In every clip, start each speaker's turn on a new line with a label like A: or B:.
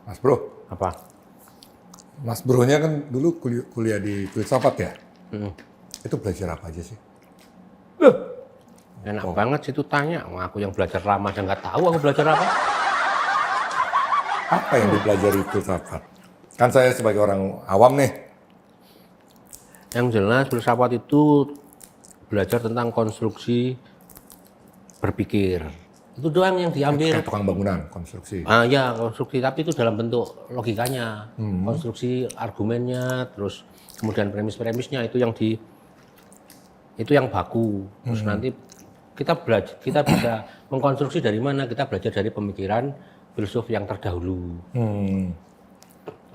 A: Mas Bro,
B: Apa?
A: Mas Bro-nya kan dulu kuliah di filsafat ya? Itu belajar apa aja sih?
B: Enak banget sih itu tanya. Wah, aku yang belajar lama aja nggak tahu aku belajar apa.
A: Apa yang dipelajari filsafat? Kan saya sebagai orang awam nih.
B: Yang jelas filsafat itu belajar tentang konstruksi berpikir. Itu doang yang diambil.
A: Kayak tukang bangunan, konstruksi.
B: Ya konstruksi, tapi itu dalam bentuk logikanya. Konstruksi argumennya, terus kemudian premis-premisnya itu yang baku. Terus nanti kita bisa mengkonstruksi dari mana? Kita belajar dari pemikiran filsuf yang terdahulu.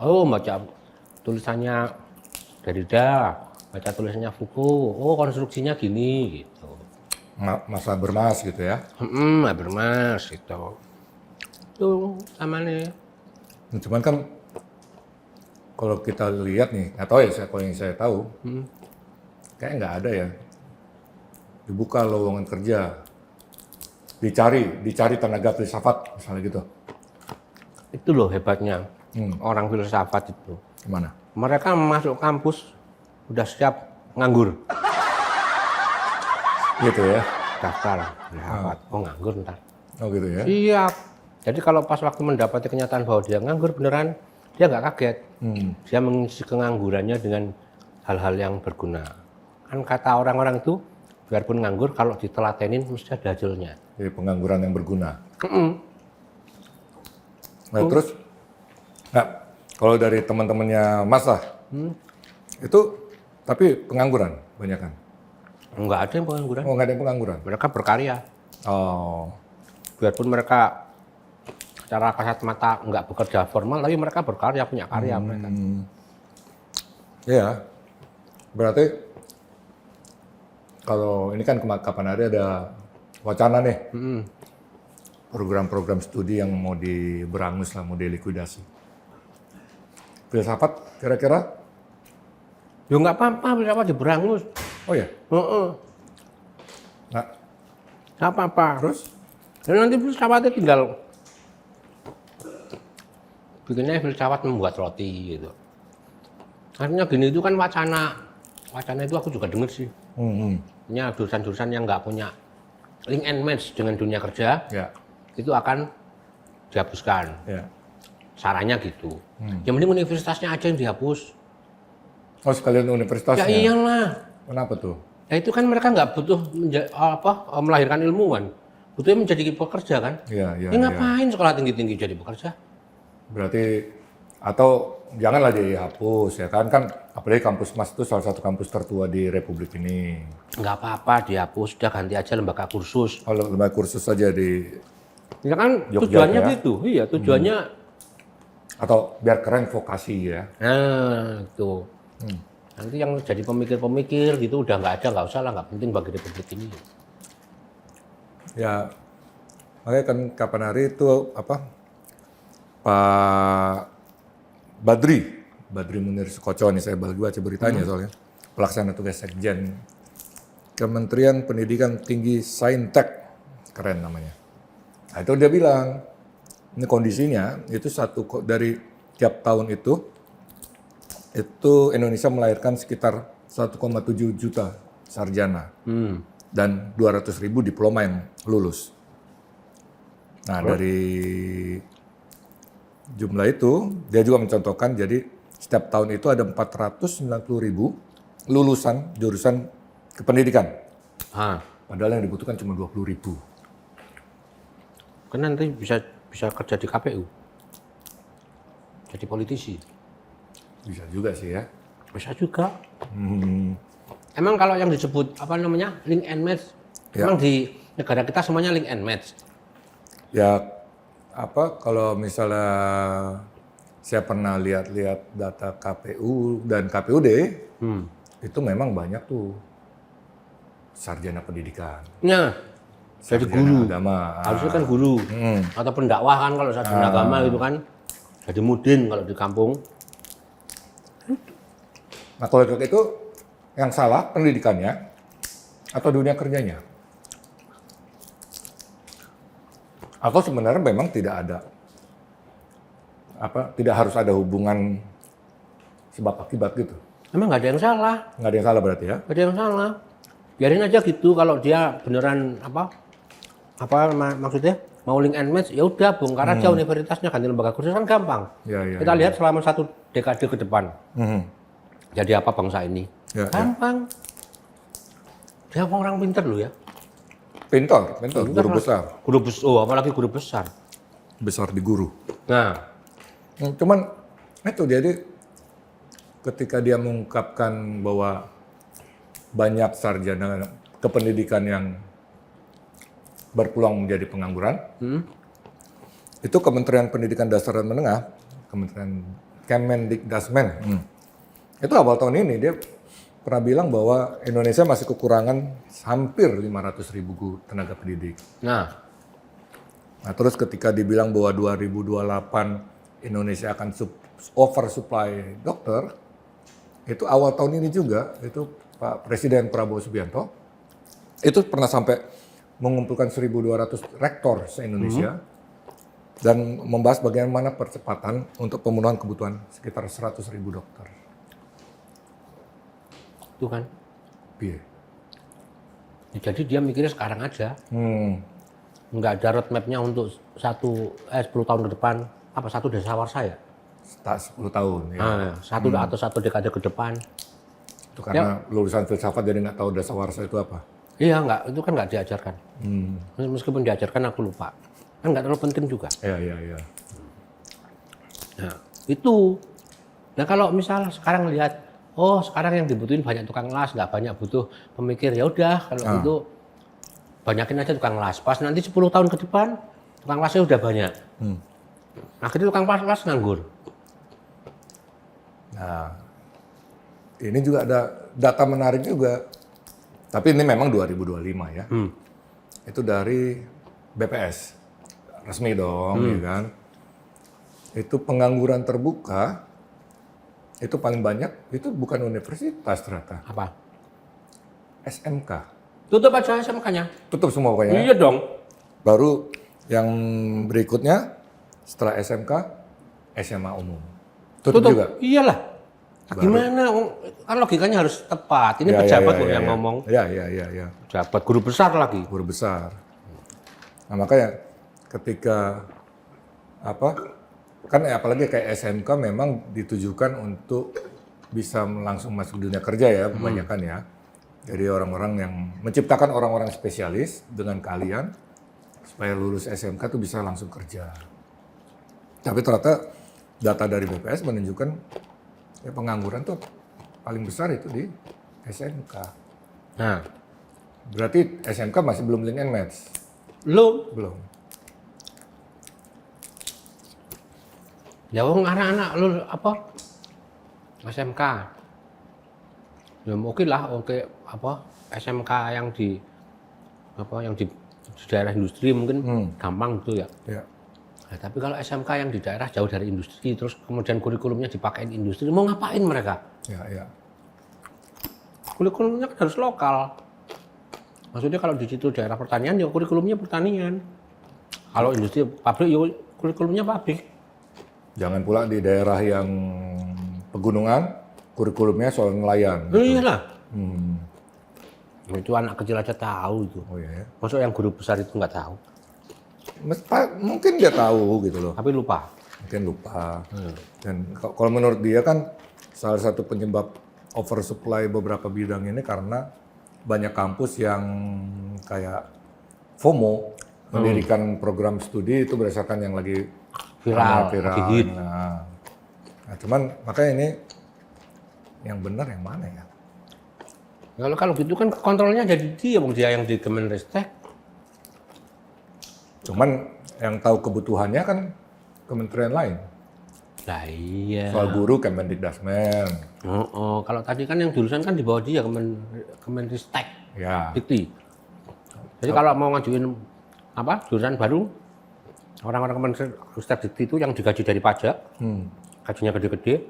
B: Oh, baca tulisannya Derrida, baca tulisannya Foucault. Oh, konstruksinya gini gitu.
A: Mas Habermas gitu ya.
B: Habermas gitu. Itu sama nih.
A: Nah, cuman kan kalau kita lihat nih, nggak tahu ya, kalau yang saya tahu, kayak nggak ada ya. Dibuka lowongan kerja, dicari tenaga filsafat misalnya gitu.
B: Itu loh hebatnya orang filsafat itu.
A: Gimana?
B: Mereka masuk kampus udah siap nganggur.
A: Gitu ya.
B: Daftar filsafat. Oh, nganggur ntar.
A: Oh gitu ya.
B: Siap. Jadi kalau pas waktu mendapati kenyataan bahwa dia nganggur beneran, dia nggak kaget. Dia mengisi kenganggurannya dengan hal-hal yang berguna. Kan kata orang-orang itu, biarpun nganggur, kalau ditelatenin mesti ada hasilnya.
A: Jadi pengangguran yang berguna. Nah terus, nah kalau dari teman-temannya Mas lah, itu tapi pengangguran banyak kan?
B: Nggak ada yang pengangguran.
A: Oh nggak ada yang pengangguran?
B: Mereka berkarya.
A: Oh,
B: Biarpun mereka secara kasat mata nggak bekerja formal, tapi mereka berkarya, punya karya mereka.
A: iya. Berarti kalau ini kan kapan hari ada wacana nih, program-program studi yang mau diberangus lah, mau dilikuidasi. Filsafat kira-kira?
B: Ya nggak apa-apa, berapa diberangus.
A: Oh ya, nah
B: Nggak apa-apa.
A: terus?
B: Dan nanti filsafatnya tinggal bikinnya filsafat membuat roti gitu. Artinya gini itu kan wacana itu aku juga denger sih. Ini jurusan-jurusan yang nggak punya link and match dengan dunia kerja,
A: Ya,
B: itu akan dihapuskan.
A: ya.
B: Sarannya gitu. Yang penting universitasnya aja yang dihapus.
A: Oh sekalian universitasnya?
B: Ya iyalah.
A: Kenapa tuh?
B: Ya itu kan mereka nggak butuh melahirkan ilmuwan, butuhnya menjadi pekerja kan.
A: Iya, iya.
B: Ya ngapain sekolah tinggi-tinggi jadi pekerja?
A: Berarti atau janganlah dihapus ya kan apalagi kampus Mas itu salah satu kampus tertua di Republik ini.
B: Nggak apa-apa dihapus, udah ganti aja lembaga kursus.
A: Kalau lembaga kursus saja di
B: Ya kan
A: Jogja
B: tujuannya
A: ya?
B: gitu, iya tujuannya.
A: atau biar keren vokasi ya.
B: Nah itu. Nanti yang jadi pemikir-pemikir gitu udah nggak ada, nggak usah lah, nggak penting bagi Republik ini.
A: Ya makanya kan kapan hari itu apa Pak Badri Munir Sukoco nih saya baca beritanya soalnya pelaksana tugas Sekjen Kementerian Pendidikan Tinggi Saintek, keren namanya. Nah itu dia bilang ini kondisinya itu dari tiap tahun itu Indonesia melahirkan sekitar 1,7 juta sarjana dan 200.000 diploma yang lulus. Nah dari jumlah itu dia juga mencontohkan jadi setiap tahun itu ada 490.000 lulusan jurusan kependidikan. Padahal yang dibutuhkan cuma 20.000.
B: Kan nanti bisa kerja di KPU, jadi politisi.
A: Bisa juga sih ya.
B: Bisa juga. Emang kalau yang disebut link and match, emang di negara kita semuanya link and match.
A: Ya kalau misalnya saya pernah lihat data KPU dan KPUD itu memang banyak tuh sarjana pendidikan.
B: Nah, jadi guru.
A: Agama.
B: Harusnya kan guru atau pendakwah kan kalau sarjana agama itu kan. Jadi mudin kalau di kampung.
A: Nah kalau itu yang salah pendidikannya atau dunia kerjanya? Atau sebenarnya memang tidak ada tidak harus ada hubungan sebab akibat gitu.
B: Emang nggak ada yang salah.
A: Nggak ada yang salah berarti ya?
B: Nggak ada yang salah. Biarin aja gitu kalau dia beneran maksudnya mau link and match, ya udah bongkar aja universitasnya, ganti lembaga kursus kan gampang. Kita lihat selama 1 dekade ke depan. Jadi apa bangsa ini? Gampang. Dia orang pinter loh ya.
A: Pintar, guru besar.
B: Apalagi guru besar.
A: Besar di guru.
B: Nah,
A: cuman itu jadi ketika dia mengungkapkan bahwa banyak sarjana kependidikan yang berpeluang menjadi pengangguran, itu Kementerian Pendidikan Dasar dan Menengah, Kementerian Kemendikdasmen, itu awal tahun ini dia pernah bilang bahwa Indonesia masih kekurangan hampir 500.000 tenaga pendidik. Nah, terus ketika dibilang bahwa 2028 Indonesia akan oversupply dokter, itu awal tahun ini juga, itu Pak Presiden Prabowo Subianto, itu pernah sampai mengumpulkan 1.200 rektor se-Indonesia, dan membahas bagaimana percepatan untuk pemenuhan kebutuhan sekitar 100.000 dokter.
B: Itu kan.
A: Iya.
B: Jadi dia mikirnya sekarang aja. Nggak ada roadmap-nya untuk 10 tahun ke depan. Apa satu dasawarsa ya?
A: 10 tahun. Ya.
B: Atau 1 dekade ke depan.
A: Itu karena lulusan filsafat jadi nggak tahu dasawarsa itu apa?
B: Iya, itu kan nggak diajarkan. Meskipun diajarkan aku lupa. Kan nggak terlalu penting juga.
A: Iya.
B: Nah, itu. Nah kalau misal sekarang lihat, sekarang yang dibutuhin banyak tukang las, nggak banyak butuh pemikir, ya udah kalau gitu banyakin aja tukang las. Pas nanti 10 tahun ke depan, tukang lasnya udah banyak. Akhirnya tukang las nganggur.
A: Nah, ini juga ada data menarik juga. Tapi ini memang 2025 ya. Itu dari BPS. Resmi dong, ya kan. Itu pengangguran terbuka, itu paling banyak, itu bukan universitas ternyata.
B: Apa?
A: SMK.
B: Tutup aja SMK-nya.
A: Tutup semua pokoknya.
B: Iya dong.
A: Baru yang berikutnya, setelah SMK, SMA umum. Tutup juga?
B: Iyalah. Gimana? Kan logikanya harus tepat. Ini pejabat loh yang ngomong.
A: Iya.
B: Pejabat, guru besar lagi.
A: Guru besar. Nah makanya ketika kan apalagi kayak SMK memang ditujukan untuk bisa langsung masuk dunia kerja ya kebanyakan ya. Jadi orang-orang yang menciptakan orang-orang spesialis dengan keahlian supaya lulus SMK tuh bisa langsung kerja. Tapi ternyata data dari BPS menunjukkan ya pengangguran tuh paling besar itu di SMK.
B: Nah,
A: berarti SMK masih belum link and match?
B: Belum. Ya anak-anak SMK. Ya mungkin lah SMK yang di daerah industri mungkin gampang gitu ya. Nah, tapi kalau SMK yang di daerah jauh dari industri terus kemudian kurikulumnya dipakai industri, mau ngapain mereka?
A: Ya.
B: Kurikulumnya kan harus lokal. Maksudnya kalau di situ daerah pertanian ya kurikulumnya pertanian. Kalau industri pabrik ya kurikulumnya pabrik.
A: Jangan pula di daerah yang pegunungan, kurikulumnya soal nelayan.
B: Iyalah. Itu anak kecil aja tahu itu.
A: Oh iya.
B: Maksud yang guru besar itu nggak tahu.
A: Mungkin dia tahu gitu loh.
B: Tapi lupa.
A: Mungkin lupa. Dan kalau menurut dia kan salah satu penyebab oversupply beberapa bidang ini karena banyak kampus yang kayak FOMO, mendirikan program studi itu berdasarkan yang lagi
B: viral.
A: Lagi hit. Nah, cuman makanya ini yang benar yang mana ya?
B: Kalau gitu kan kontrolnya jadi dia yang di Kemenristek.
A: Cuman yang tahu kebutuhannya kan kementerian lain.
B: Lah iya.
A: Soal guru Kemendikdasmen.
B: Kalau tadi kan yang jurusan kan di bawah dia Kemenristek.
A: Ya.
B: Dikti. Jadi kalau mau ngajuin jurusan baru, orang-orang Kemenristek Dikti itu yang digaji dari pajak, gajinya gede-gede,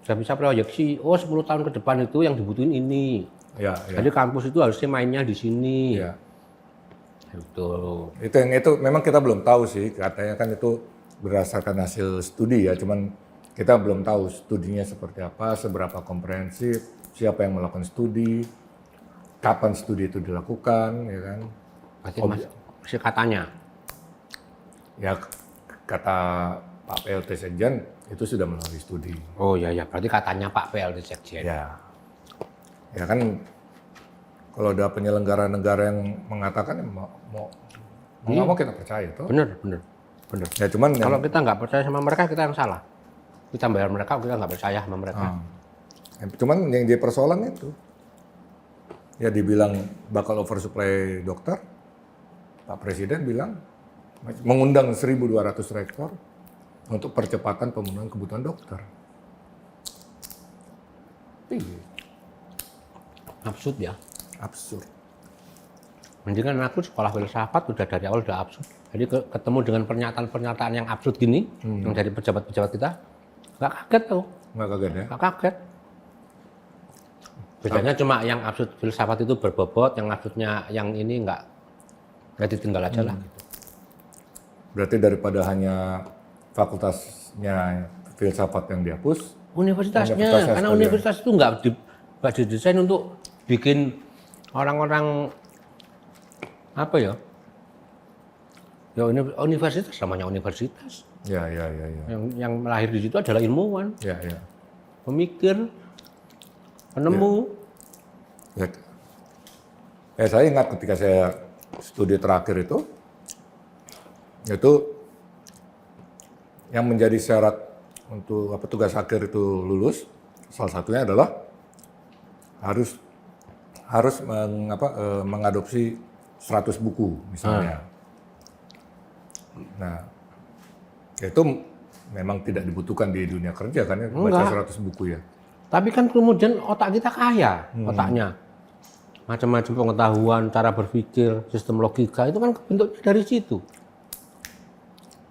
B: sudah bisa proyeksi, 10 tahun ke depan itu yang dibutuhin ini.
A: Ya.
B: Jadi kampus itu harusnya mainnya di sini.
A: Ya.
B: Itu
A: Itu memang kita belum tahu sih, katanya kan itu berdasarkan hasil studi ya, cuman kita belum tahu studinya seperti apa, seberapa komprehensif, siapa yang melakukan studi, kapan studi itu dilakukan, ya kan?
B: Berarti masih katanya.
A: Ya kata Pak PLT Sekjen itu sudah melalui studi.
B: Oh iya, berarti katanya Pak PLT Sekjen.
A: Ya kan kalau ada penyelenggara negara yang mengatakan mau nggak mau kita percaya tuh.
B: Bener.
A: Ya cuman
B: kalau kita nggak percaya sama mereka, kita yang salah. Kita bayar mereka, kita nggak percaya sama mereka.
A: Cuman yang jadi persoalan itu, ya dibilang bakal oversupply dokter, Pak Presiden bilang mengundang 1.200 rektor untuk percepatan pemenuhan kebutuhan dokter.
B: Absurd ya.
A: Absurd.
B: Mendingan aku sekolah filsafat udah dari awal udah absurd. Jadi ketemu dengan pernyataan-pernyataan yang absurd gini, yang dari pejabat-pejabat kita, nggak kaget tuh.
A: Nggak kaget ya?
B: Nggak kaget. Bedanya cuma yang absurd filsafat itu berbobot, yang absurdnya yang ini nggak ditinggal aja lah. Gitu.
A: Berarti daripada hanya fakultasnya filsafat yang dihapus,
B: universitasnya karena universitas itu nggak didesain untuk bikin orang-orang apa ya? Ya universitas namanya universitas.
A: Ya.
B: Yang lahir di situ adalah ilmuwan,
A: Ya.
B: pemikir, penemu.
A: Ya, saya ingat ketika saya studi terakhir itu yang menjadi syarat untuk tugas akhir itu lulus, salah satunya adalah harus mengadopsi 100 buku misalnya. Nah, itu memang tidak dibutuhkan di dunia kerja kan ya, baca 100 buku ya.
B: Tapi kan kemudian otak kita kaya, otaknya. Macam-macam pengetahuan, cara berpikir, sistem logika, itu kan bentuknya dari situ.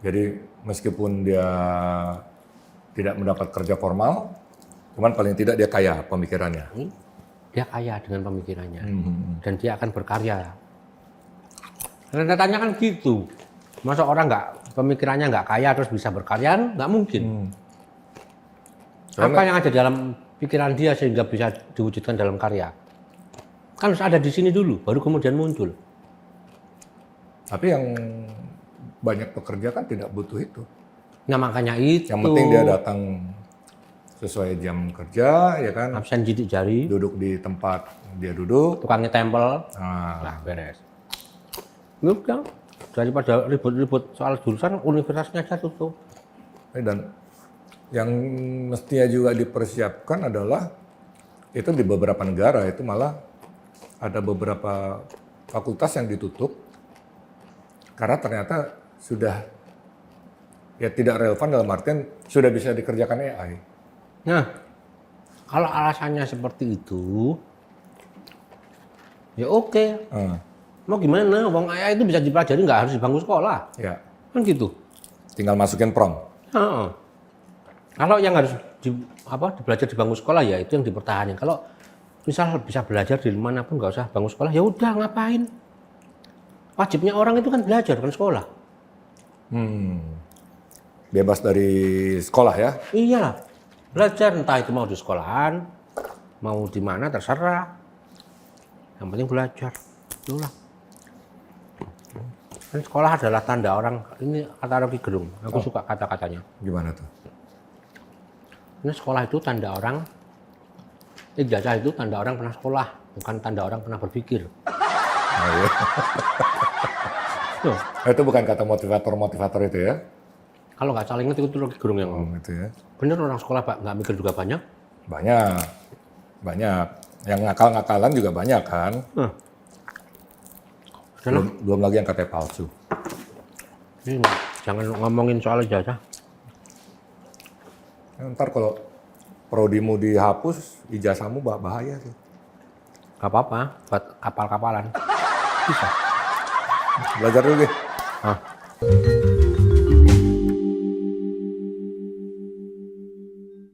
A: Jadi meskipun dia tidak mendapat kerja formal, cuman paling tidak dia kaya pemikirannya.
B: Dia kaya dengan pemikirannya. Dan dia akan berkarya. Rentetannya kan gitu. Masa orang pemikirannya nggak kaya terus bisa berkarya, nggak mungkin. Apa yang ada dalam pikiran dia sehingga bisa diwujudkan dalam karya? Kan harus ada di sini dulu, baru kemudian muncul.
A: Tapi yang banyak pekerja kan tidak butuh itu.
B: Nah makanya itu.
A: Yang penting dia datang sesuai jam kerja, ya kan?
B: Absen sidik jari.
A: Duduk di tempat dia duduk.
B: Tukangnya tempel.
A: Nah,
B: beres. Udah. Daripada ribut-ribut soal jurusan, universitasnya aja tutup.
A: Dan yang mestinya juga dipersiapkan adalah itu di beberapa negara itu malah ada beberapa fakultas yang ditutup karena ternyata sudah ya tidak relevan dalam artian sudah bisa dikerjakan AI.
B: Nah, kalau alasannya seperti itu, ya oke. Mau gimana? Wong AI itu bisa dipelajari nggak harus di bangku sekolah.
A: Ya.
B: Kan gitu.
A: Tinggal masukin prompt.
B: Kalau yang harus belajar di bangku sekolah ya itu yang dipertahankan. Kalau misal bisa belajar di manapun nggak usah bangku sekolah, ya udah ngapain? Wajibnya orang itu kan belajar kan sekolah.
A: Bebas dari sekolah ya?
B: Iya, belajar entah itu mau di sekolahan, mau di mana terserah. Yang penting belajar, itulah. Kan sekolah adalah tanda orang. Ini kata Rocky Gerung. Aku suka kata-katanya.
A: Gimana tuh?
B: Ini sekolah itu tanda orang. Ijazah itu tanda orang pernah sekolah, bukan tanda orang pernah berpikir.
A: Oh, iya. Itu bukan kata motivator itu ya?
B: Kalau nggak salah ingat itu Rocky Gerung yang ngomong.
A: Gitu ya.
B: Bener orang sekolah Pak, nggak mikir juga banyak?
A: Banyak. Yang ngakal-ngakalan juga banyak kan? Belum lagi yang katanya palsu.
B: Ini jangan ngomongin soal ijazah.
A: Ntar kalau prodimu dihapus, ijazahmu bahaya sih.
B: Gak apa-apa, buat kapal-kapalan. Bisa.
A: Belajar dulu deh.